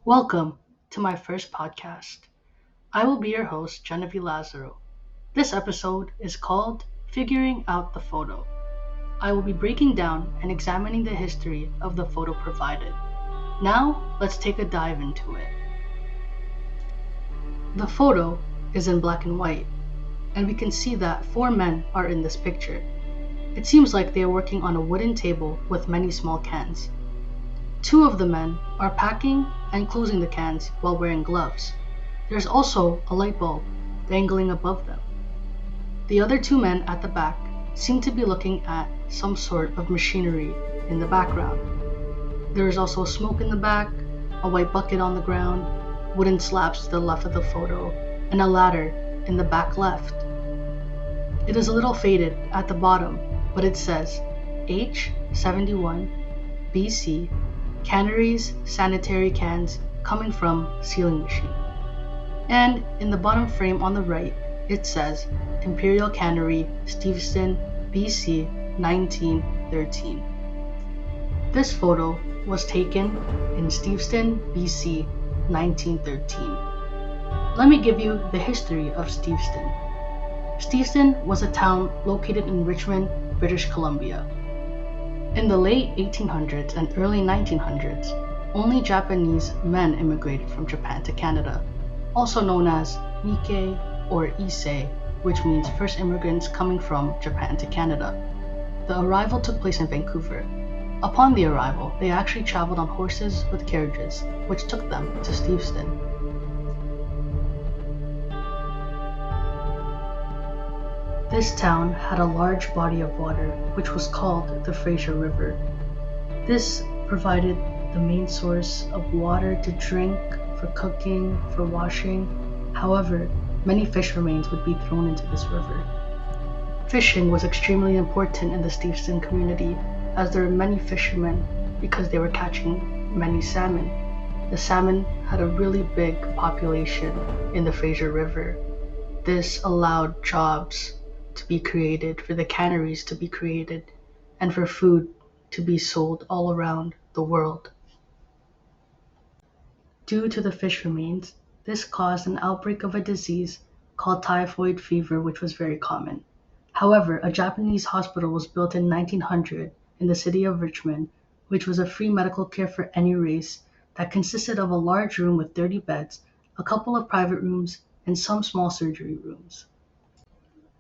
Welcome to my first podcast. I will be your host, Jenavie Lazaro. This episode is called Figuring Out the Photo. I will be breaking down and examining the history of the photo provided. Now, let's take a dive into it. The photo is in black and white, and we can see that four men are in this picture. It seems like they are working on a wooden table with many small cans. Two of the men are packing and closing the cans while wearing gloves. There's also a light bulb dangling above them. The other two men at the back seem to be looking at some sort of machinery in the background. There is also smoke in the back, a white bucket on the ground, wooden slabs to the left of the photo, and a ladder in the back left. It is a little faded at the bottom, but it says H71 BC Canneries sanitary cans coming from sealing machine. And in the bottom frame on the right, it says Imperial Cannery, Steveston, BC 1913. This photo was taken in Steveston, BC 1913. Let me give you the history of Steveston. Steveston was a town located in Richmond, British Columbia. In the late 1800s and early 1900s, only Japanese men immigrated from Japan to Canada, also known as Nikkei or Issei, which means first immigrants coming from Japan to Canada. The arrival took place in Vancouver. Upon the arrival, they actually traveled on horses with carriages, which took them to Steveston. This town had a large body of water, which was called the Fraser River. This provided the main source of water to drink, for cooking, for washing. However, many fish remains would be thrown into this river. Fishing was extremely important in the Steveston community, as there were many fishermen because they were catching many salmon. The salmon had a really big population in the Fraser River. This allowed jobs to be created, for the canneries to be created, and for food to be sold all around the world. Due to the fish remains, this caused an outbreak of a disease called typhoid fever, which was very common. However, a Japanese hospital was built in 1900 in the city of Richmond, which was a free medical care for any race that consisted of a large room with 30 beds, a couple of private rooms, and some small surgery rooms.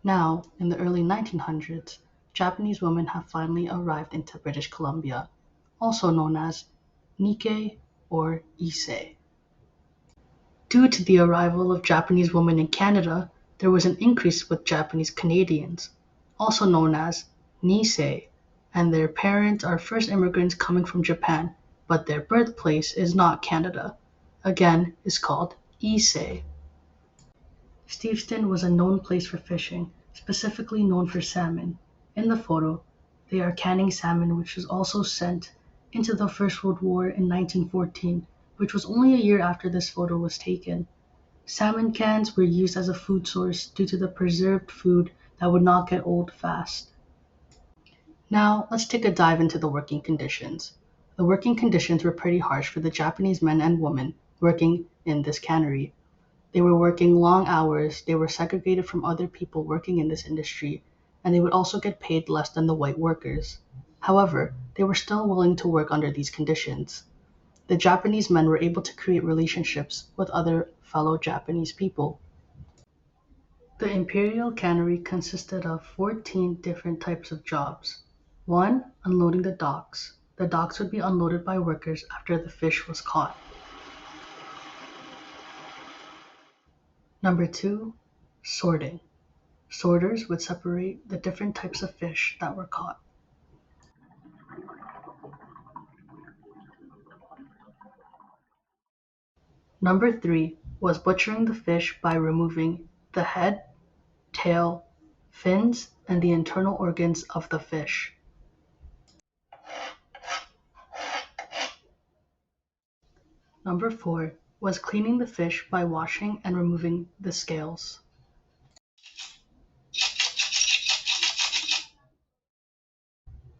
Now, in the early 1900s, Japanese women have finally arrived into British Columbia, also known as Nikkei or Issei. Due to the arrival of Japanese women in Canada, there was an increase with Japanese Canadians, also known as Nisei, and their parents are first immigrants coming from Japan, but their birthplace is not Canada. Again, is called Issei. Steveston was a known place for fishing, specifically known for salmon. In the photo, they are canning salmon, which was also sent into the First World War in 1914, which was only a year after this photo was taken. Salmon cans were used as a food source due to the preserved food that would not get old fast. Now, let's take a dive into the working conditions. The working conditions were pretty harsh for the Japanese men and women working in this cannery. They were working long hours, they were segregated from other people working in this industry, and they would also get paid less than the white workers. However, they were still willing to work under these conditions. The Japanese men were able to create relationships with other fellow Japanese people. The Imperial Cannery consisted of 14 different types of jobs. 1. Unloading the docks. The docks would be unloaded by workers after the fish was caught. Number 2, sorting. Sorters would separate the different types of fish that were caught. Number 3 was butchering the fish by removing the head, tail, fins, and the internal organs of the fish. Number 4 was cleaning the fish by washing and removing the scales.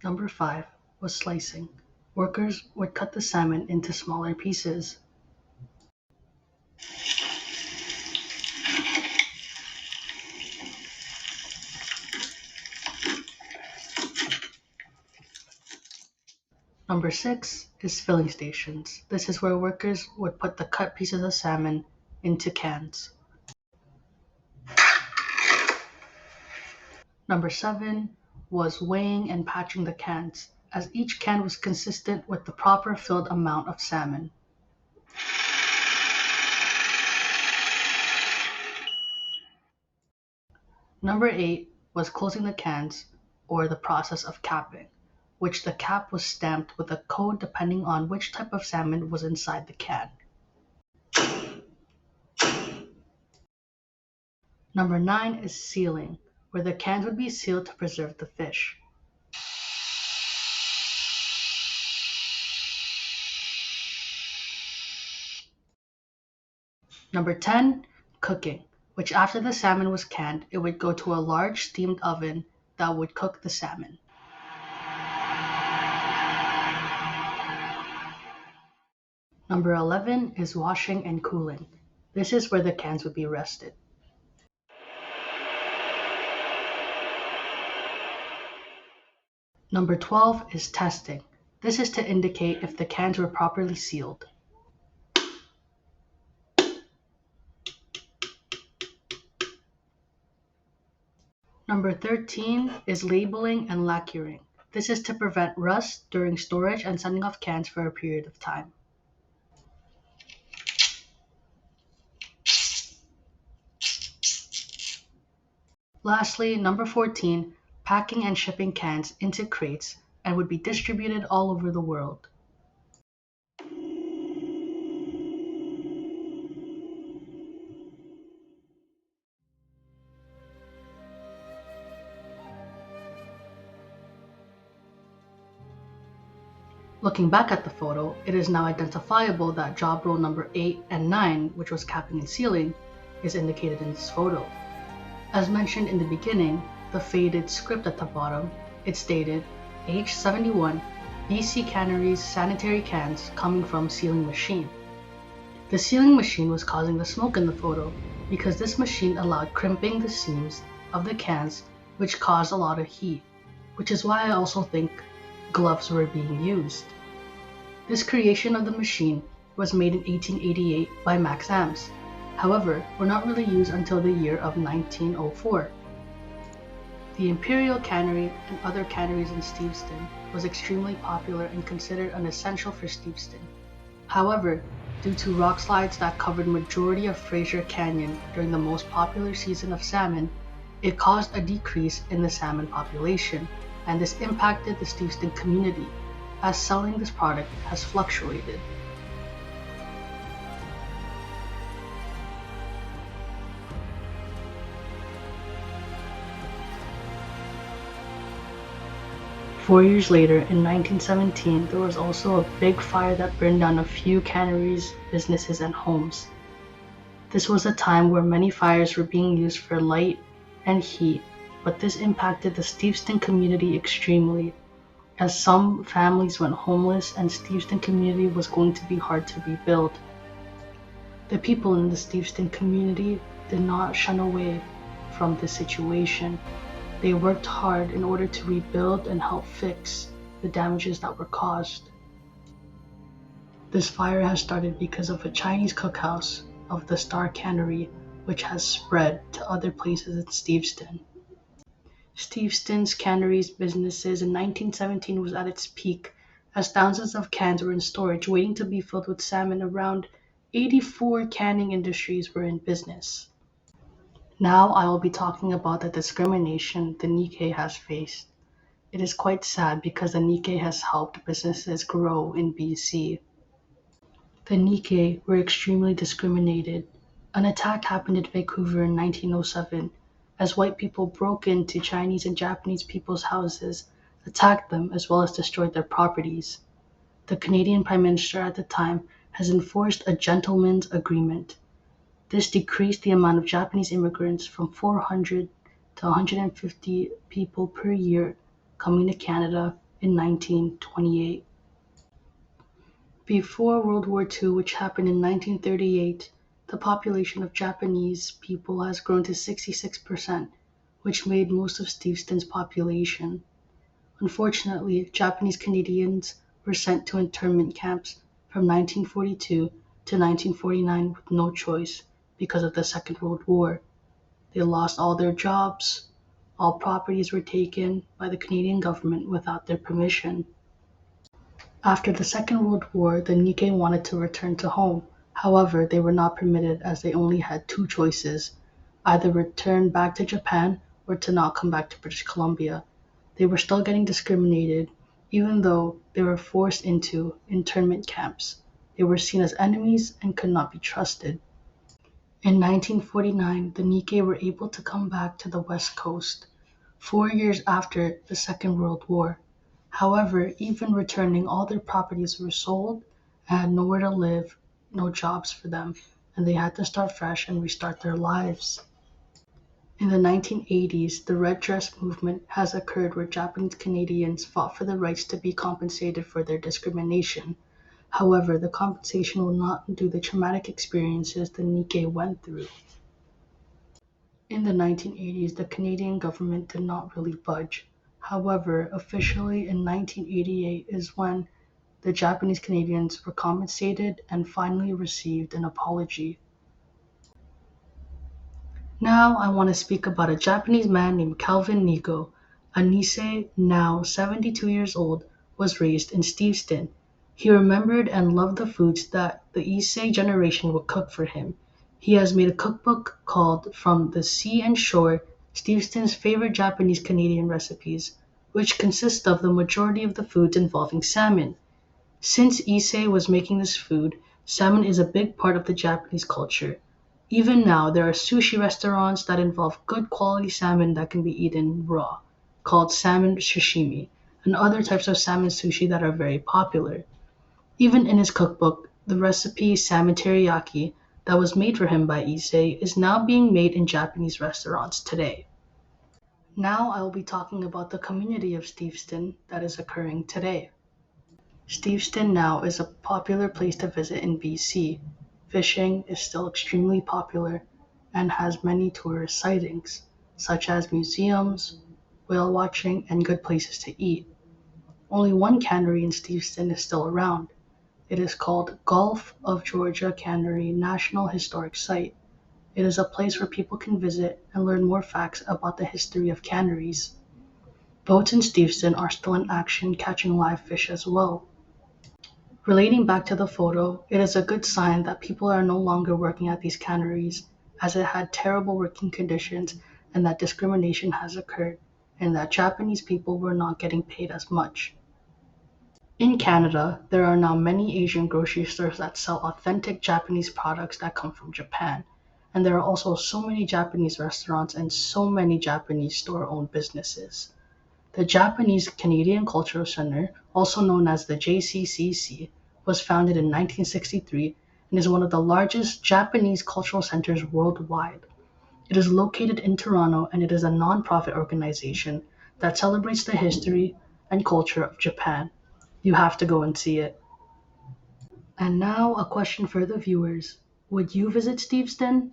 Number 5 was slicing. Workers would cut the salmon into smaller pieces. Number 6 is filling stations. This is where workers would put the cut pieces of salmon into cans. Number 7 was weighing and patching the cans, as each can was consistent with the proper filled amount of salmon. Number 8 was closing the cans, or the process of capping, which the cap was stamped with a code depending on which type of salmon was inside the can. Number 9 is sealing, where the cans would be sealed to preserve the fish. Number 10, cooking, which after the salmon was canned, it would go to a large steamed oven that would cook the salmon. Number 11 is washing and cooling. This is where the cans would be rested. Number 12 is testing. This is to indicate if the cans were properly sealed. Number 13 is labeling and lacquering. This is to prevent rust during storage and sending off cans for a period of time. Lastly, number 14, packing and shipping cans into crates and would be distributed all over the world. Looking back at the photo, it is now identifiable that job role number 8 and 9, which was capping and sealing, is indicated in this photo. As mentioned in the beginning, the faded script at the bottom, it stated H71 BC Canneries sanitary cans coming from sealing machine. The sealing machine was causing the smoke in the photo because this machine allowed crimping the seams of the cans, which caused a lot of heat, which is why I also think gloves were being used. This creation of the machine was made in 1888 by Max Ams. However, were not really used until the year of 1904. The Imperial Cannery and other canneries in Steveston was extremely popular and considered an essential for Steveston. However, due to rock slides that covered majority of Fraser Canyon during the most popular season of salmon, it caused a decrease in the salmon population, and this impacted the Steveston community, as selling this product has fluctuated. Four years later, in 1917, there was also a big fire that burned down a few canneries, businesses, and homes. This was a time where many fires were being used for light and heat, but this impacted the Steveston community extremely, as some families went homeless and Steveston community was going to be hard to rebuild. The people in the Steveston community did not shun away from this situation. They worked hard in order to rebuild and help fix the damages that were caused. This fire has started because of a Chinese cookhouse of the Star Cannery, which has spread to other places in Steveston. Steveston's canneries businesses in 1917 was at its peak, as thousands of cans were in storage waiting to be filled with salmon. Around 84 canning industries were in business. Now I will be talking about the discrimination the Nikkei has faced. It is quite sad because the Nikkei has helped businesses grow in BC. The Nikkei were extremely discriminated. An attack happened in Vancouver in 1907 as white people broke into Chinese and Japanese people's houses, attacked them, as well as destroyed their properties. The Canadian Prime Minister at the time has enforced a gentleman's agreement. This decreased the amount of Japanese immigrants from 400 to 150 people per year coming to Canada in 1928. Before World War II, which happened in 1938, the population of Japanese people has grown to 66%, which made most of Steveston's population. Unfortunately, Japanese Canadians were sent to internment camps from 1942 to 1949 with no choice because of the Second World War. They lost all their jobs. All properties were taken by the Canadian government without their permission. After the Second World War, the Nikkei wanted to return to home. However, they were not permitted as they only had two choices: either return back to Japan or to not come back to British Columbia. They were still getting discriminated, even though they were forced into internment camps. They were seen as enemies and could not be trusted. In 1949, the Nikkei were able to come back to the West Coast, 4 years after the Second World War. However, even returning, all their properties were sold and had nowhere to live, no jobs for them, and they had to start fresh and restart their lives. In the 1980s, the Red Dress movement has occurred where Japanese Canadians fought for the rights to be compensated for their discrimination. However, the compensation will not undo the traumatic experiences the Nikkei went through. In the 1980s, the Canadian government did not really budge. However, officially in 1988 is when the Japanese Canadians were compensated and finally received an apology. Now I want to speak about a Japanese man named Calvin Nigo. A Nisei, now 72 years old, was raised in Steveston. He remembered and loved the foods that the Issei generation would cook for him. He has made a cookbook called From the Sea and Shore, Steveston's Favorite Japanese Canadian Recipes, which consists of the majority of the foods involving salmon. Since Issei was making this food, salmon is a big part of the Japanese culture. Even now, there are sushi restaurants that involve good quality salmon that can be eaten raw, called salmon sashimi, and other types of salmon sushi that are very popular. Even in his cookbook, the recipe salmon teriyaki that was made for him by Issei is now being made in Japanese restaurants today. Now I will be talking about the community of Steveston that is occurring today. Steveston now is a popular place to visit in BC. Fishing is still extremely popular and has many tourist sightings, such as museums, whale watching, and good places to eat. Only one cannery in Steveston is still around. It is called Gulf of Georgia Cannery National Historic Site. It is a place where people can visit and learn more facts about the history of canneries. Boats in Steveston are still in action catching live fish as well. Relating back to the photo, it is a good sign that people are no longer working at these canneries, as it had terrible working conditions and that discrimination has occurred, and that Japanese people were not getting paid as much. In Canada, there are now many Asian grocery stores that sell authentic Japanese products that come from Japan, and there are also so many Japanese restaurants and so many Japanese store-owned businesses. The Japanese Canadian Cultural Center, also known as the JCCC, was founded in 1963 and is one of the largest Japanese cultural centers worldwide. It is located in Toronto and it is a non-profit organization that celebrates the history and culture of Japan. You have to go and see it. And now a question for the viewers. Would you visit Steveston?